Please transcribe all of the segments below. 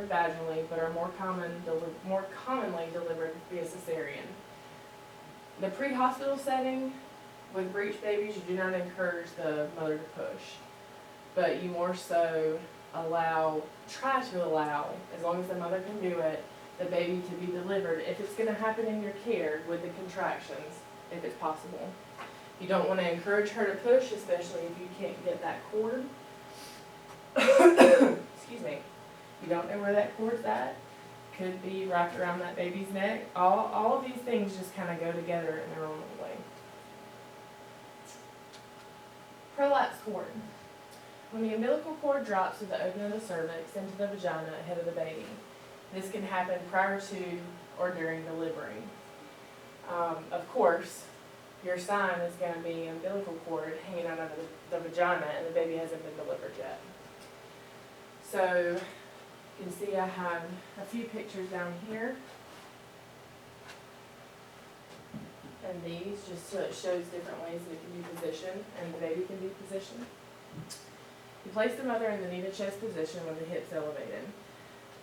delivered vaginally, but are more commonly delivered via cesarean. The pre-hospital setting, with breech babies, you do not encourage the mother to push, but you more so try to allow, as long as the mother can do it, the baby to be delivered if it's going to happen in your care with the contractions, if it's possible. You don't want to encourage her to push, especially if you can't get that cord. Excuse me. You don't know where that cord's at. Could be wrapped around that baby's neck. All of these things just kind of go together in their own way. Prolapse cord. When the umbilical cord drops through the opening of the cervix into the vagina ahead of the baby, this can happen prior to or during delivery. Of course, your sign is going to be umbilical cord hanging out of the vagina and the baby hasn't been delivered yet. So you can see I have a few pictures down here. And these, just so it shows different ways that it can be positioned and the baby can be positioned. You place the mother in the knee to chest position with the hips elevated.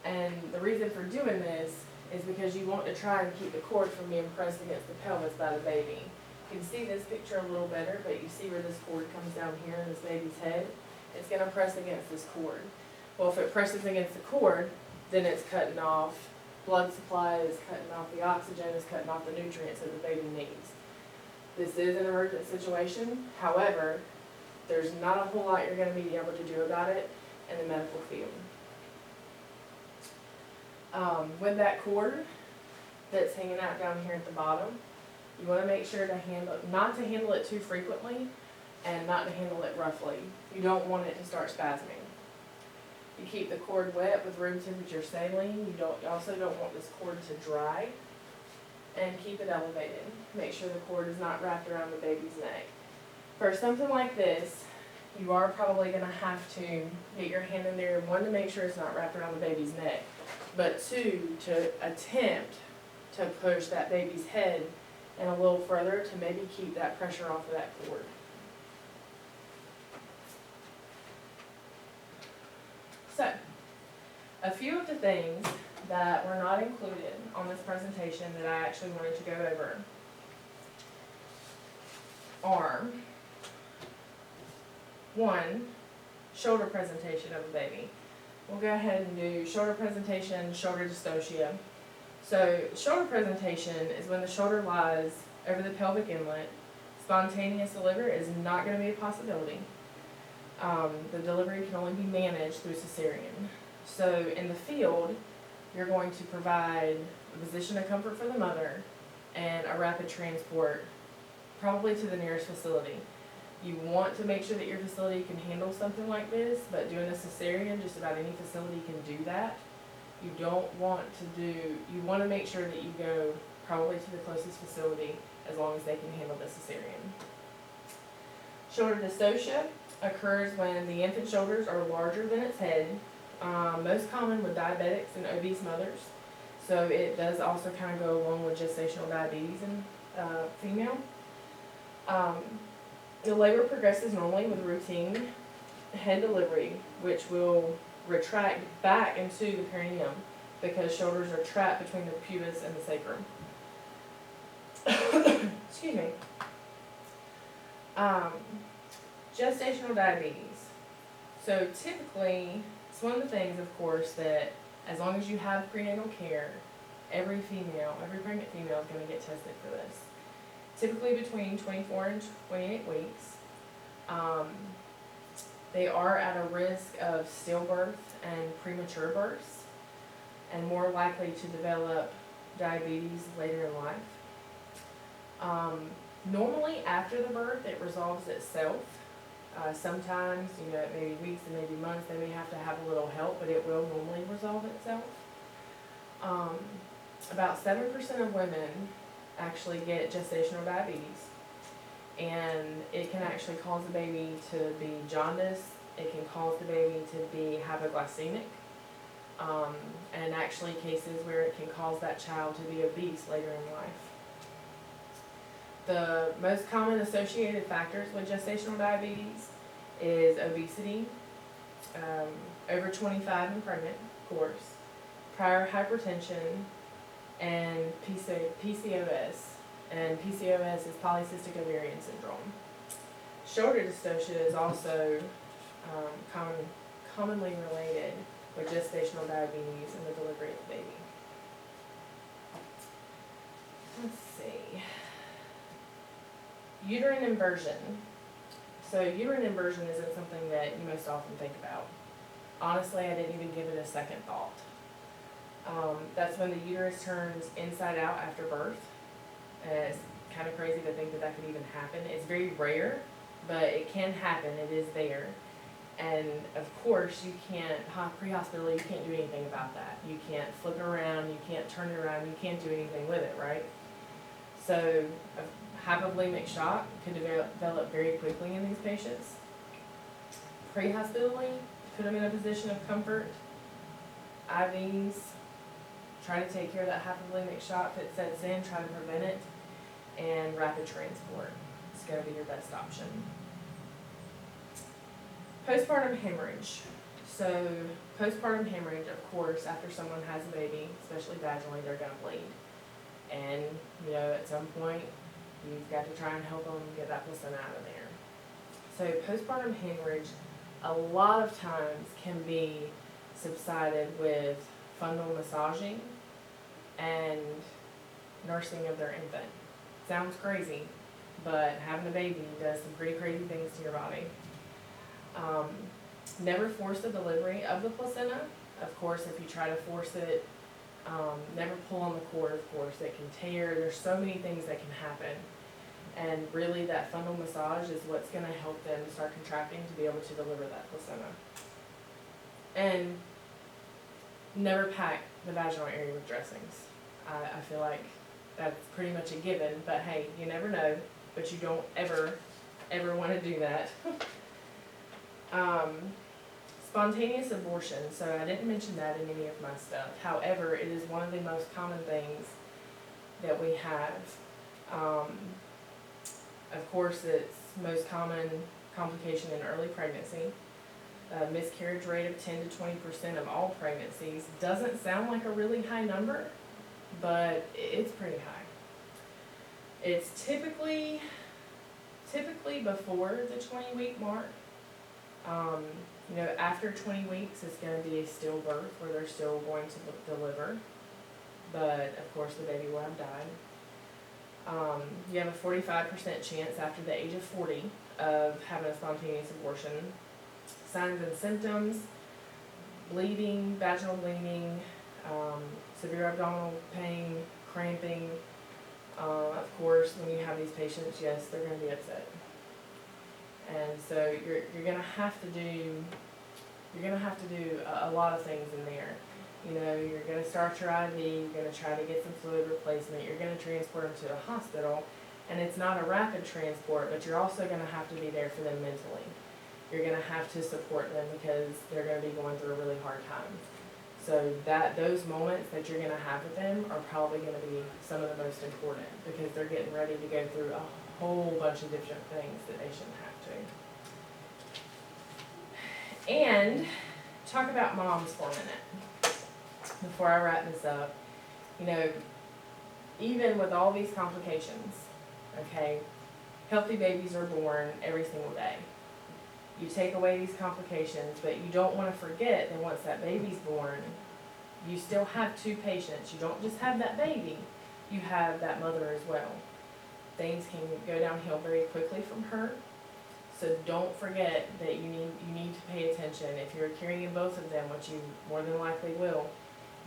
And the reason for doing this is because you want to try and keep the cord from being pressed against the pelvis by the baby. You can see this picture a little better, but you see where this cord comes down here in this baby's head? It's going to press against this cord. Well, if it presses against the cord, then it's cutting off blood supply, is cutting off the oxygen, is cutting off the nutrients that the baby needs. This is an emergent situation. However, there's not a whole lot you're going to be able to do about it in the medical field. With that cord that's hanging out down here at the bottom, you want to make sure to not to handle it too frequently and not to handle it roughly. You don't want it to start spasming. You keep the cord wet with room temperature saline. You also don't want this cord to dry, and keep it elevated. Make sure the cord is not wrapped around the baby's neck. For something like this, you are probably going to have to get your hand in there, one, to make sure it's not wrapped around the baby's neck, but two, to attempt to push that baby's head in a little further to maybe keep that pressure off of that cord. So, a few of the things that were not included on this presentation that I actually wanted to go over are: one, shoulder presentation of the baby. We'll go ahead and do shoulder presentation, shoulder dystocia. So, shoulder presentation is when the shoulder lies over the pelvic inlet. Spontaneous delivery is not going to be a possibility. The delivery can only be managed through cesarean. So, in the field, you're going to provide a position of comfort for the mother and a rapid transport, probably to the nearest facility. You want to make sure that your facility can handle something like this, but doing a cesarean, just about any facility can do that. You want to make sure that you go probably to the closest facility as long as they can handle the cesarean. Shoulder dystocia occurs when the infant shoulders are larger than its head, most common with diabetics and obese mothers. So it does also kind of go along with gestational diabetes in female. The labor progresses normally with routine head delivery, which will retract back into the perineum because shoulders are trapped between the pubis and the sacrum. Excuse me. Gestational diabetes. So typically, it's one of the things, of course, that as long as you have prenatal care, every pregnant female is going to get tested for this. Typically between 24 and 28 weeks. They are at a risk of stillbirth and premature births, and more likely to develop diabetes later in life. Normally after the birth, it resolves itself. Sometimes, it may be weeks and maybe months, they may have to have a little help, but it will normally resolve itself. About 7% of women actually get gestational diabetes, and it can actually cause the baby to be jaundiced. It can cause the baby to be hypoglycemic, and actually cases where it can cause that child to be obese later in life. The most common associated factors with gestational diabetes is obesity, over 25 and pregnant, of course, prior hypertension, and PCOS. And PCOS is polycystic ovarian syndrome. Shoulder dystocia is also commonly related with gestational diabetes and the delivery of the baby. Let's see. Uterine inversion. So uterine inversion isn't something that you most often think about. Honestly, I didn't even give it a second thought. That's when the uterus turns inside out after birth. And it's kind of crazy to think that that could even happen. It's very rare, but it can happen. It is there. And of course, you can't, pre-hospital, you can't do anything about that. You can't flip it around, you can't turn it around, you can't do anything with it, right? So a hypovolemic shock could develop very quickly in these patients. Pre-hospitally, put them in a position of comfort. IVs, try to take care of that hypovolemic shock that sets in, try to prevent it, and rapid transport is going to be your best option. Postpartum hemorrhage. So postpartum hemorrhage, of course, after someone has a baby, especially vaginally, they're going to bleed. And, you know, at some point, you've got to try and help them get that placenta out of there. So postpartum hemorrhage, a lot of times can be subsided with fundal massaging and nursing of their infant. Sounds crazy, but having a baby does some pretty crazy things to your body. Never force the delivery of the placenta. Of course, if you try to force it, never pull on the cord, of course. It can tear. There's so many things that can happen. And really that fundal massage is what's going to help them start contracting to be able to deliver that placenta. And never pack the vaginal area with dressings. I feel like that's pretty much a given, but hey, you never know, but you don't ever want to do that. Spontaneous abortion, so I didn't mention that in any of my stuff. However, it is one of the most common things that we have. Of course, it's most common complication in early pregnancy. Miscarriage rate of 10 to 20% of all pregnancies. Doesn't sound like a really high number, but it's pretty high. It's typically before the 20-week mark. You know, after 20 weeks, it's going to be a stillbirth where they're still going to deliver, but of course the baby will have died. You have a 45% chance after the age of 40 of having a spontaneous abortion. Signs and symptoms: bleeding, vaginal bleeding, severe abdominal pain, cramping. Of course, when you have these patients, yes, they're going to be upset. And so you're going to have to do a lot of things in there. You know, you're going to start your IV, you're going to try to get some fluid replacement, you're going to transport them to a hospital, and it's not a rapid transport, but you're also going to have to be there for them mentally. You're going to have to support them because they're going to be going through a really hard time. So those moments that you're going to have with them are probably going to be some of the most important because they're getting ready to go through a whole bunch of different things that they shouldn't have to. And talk about moms for a minute before I wrap this up. You know, even with all these complications, okay, healthy babies are born every single day. You take away these complications, but you don't want to forget that once that baby's born, you still have two patients. You don't just have that baby, you have that mother as well. Things can go downhill very quickly from her. So don't forget that you need to pay attention. If you're carrying both of them, which you more than likely will,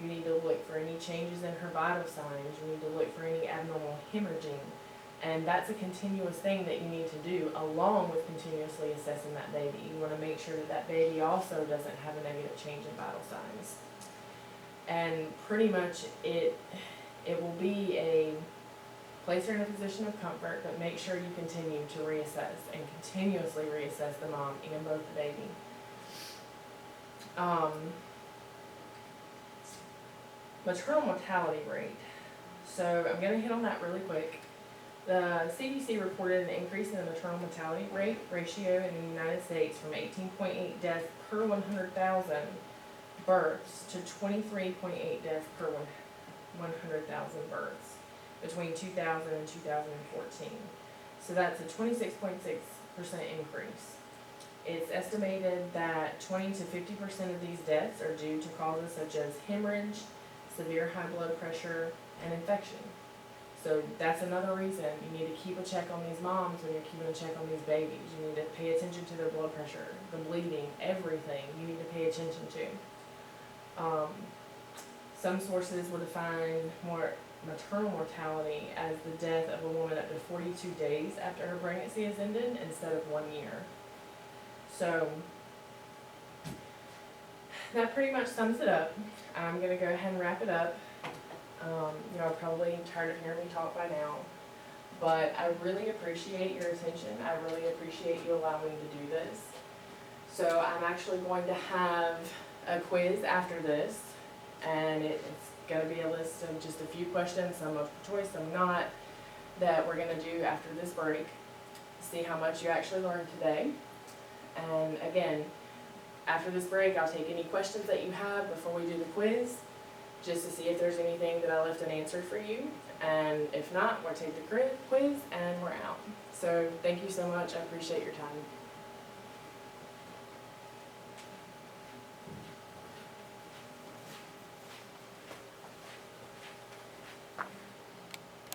you need to look for any changes in her vital signs. You need to look for any abnormal hemorrhaging. And that's a continuous thing that you need to do along with continuously assessing that baby. You want to make sure that that baby also doesn't have a negative change in vital signs. And pretty much it will be place her in a position of comfort, but make sure you continue to reassess and continuously reassess the mom and both the baby. Maternal mortality rate. So I'm going to hit on that really quick. The CDC reported an increase in the maternal mortality rate ratio in the United States from 18.8 deaths per 100,000 births to 23.8 deaths per 100,000 births between 2000 and 2014. So that's a 26.6% increase. It's estimated that 20 to 50% of these deaths are due to causes such as hemorrhage, severe high blood pressure, and infection. So that's another reason you need to keep a check on these moms when you're keeping a check on these babies. You need to pay attention to their blood pressure, the bleeding, everything you need to pay attention to. Some sources will define maternal mortality as the death of a woman up to 42 days after her pregnancy has ended instead of 1 year. So that pretty much sums it up. I'm going to go ahead and wrap it up. You're probably tired of hearing me talk by now, but I really appreciate your attention. I really appreciate you allowing me to do this. So I'm actually going to have a quiz after this, and it's going to be a list of just a few questions, some multiple choice, some not, that we're going to do after this break. See how much you actually learned today. And again, after this break, I'll take any questions that you have before we do the quiz, just to see if there's anything that I left unanswered for you. And if not, we'll take the quiz and we're out. So thank you so much. I appreciate your time.